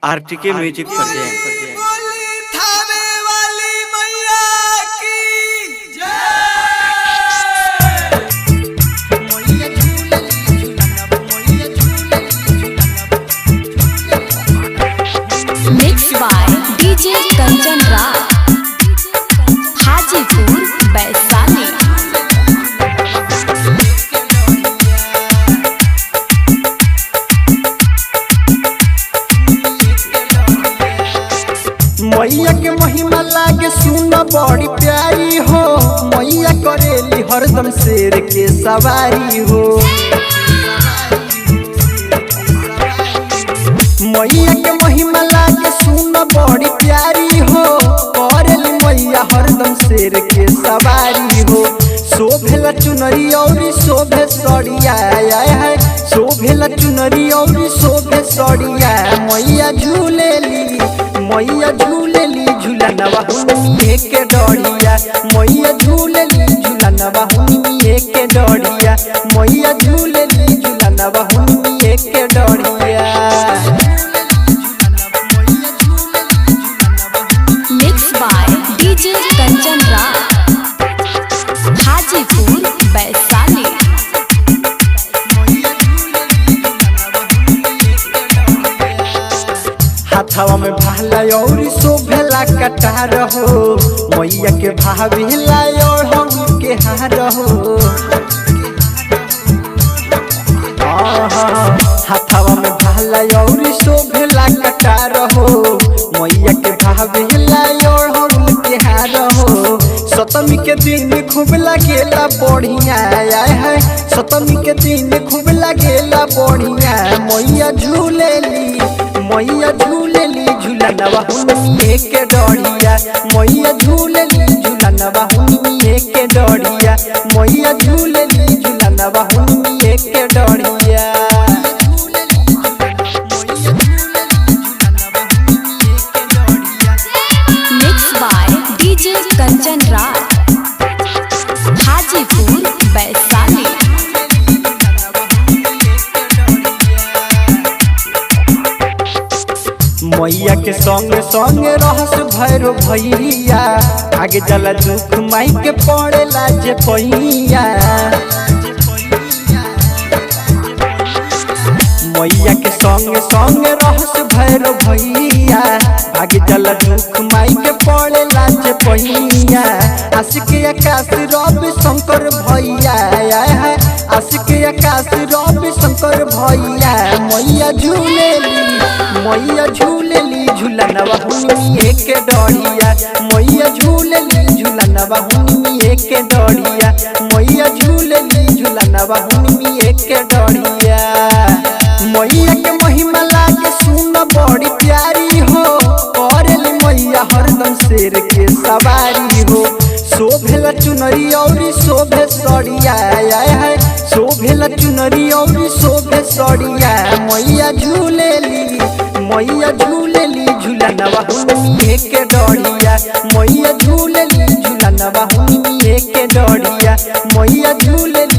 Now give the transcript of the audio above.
RTK music present. Mixed by DJ Kanchan Raj, Hajipur, Vaishali। मैया के महिमा लागे सुन बड़ी प्यारी हो। मैया करेली हरदम शेर के सवारी हो। मैया के महिमा लागे सुन बड़ी प्यारी हो। करेली मैया हरदम शेर के सवारी हो। शोभेला चुनरी और शोभे सड़िया है। शोभेला चुनरी और शोभे सड़िया। मैया झूलेली मैया झूलेली झूलनवा हुनिए के डोरिया। मैया झूलेली झूलनवा हुनिए के डोरिया। मैया झूलेली झूलनवा हुनिए के डोरिया। Mixed by DJ Kanchan Raj, Hajipur, Vaishali। हाथवा में भाला और शोभेला कटार हो। मैया के भावेला और हम के हार हो। हाथवा में भाला और शोभेला कटार हो। मैया के भावेला और हम के हार हो। सतमी के दिन खूब लगेला बढ़िया है। सतमी के दिन खूब लगेला बढ़िया। मैया झूलेली मैया झूलेली झूलनवा हुनिए के डोरिया। मैया झूलेली झूलनवा हुनिए के डोरिया। मैया झूलेली झूलनवा हुनिए के डोरिया। Mixed by DJ Kanchan Raj, Hajipur, Vaishali। मैया के संग संग रहस भैरो भैया। आगे जला दुख माई के पड़ेला जे पैया। मैया के संग संग रहस भैरो भैया। आगे जला दुख माई के पड़ेला जे पैया। आशिक आकाश रवि शंकर भैया है। आशिक आकाश रवि शंकर भैया। मैया झूलेली मैया झूलेली झूलनवा हुनिए के डोरिया। मैया झूलेली झूलनवा हुनिए के डोरिया। मैया झूलेली झूलनवा हुनिए के डोरिया। मैया के महिमा लागे सुन बड़ी प्यारी हो। करेली मैया हरदम शेर के सवारी हो। शोभेला चुनरी और शोभे सड़िया है। शोभेला चुनरी और शोभे सड़िया। मैया झूलेली मैया झूलेली झूलनवा हुनिए के डोरिया। मैया झूलेली झूलनवा हुनिए के डोरिया। मैया झूलेली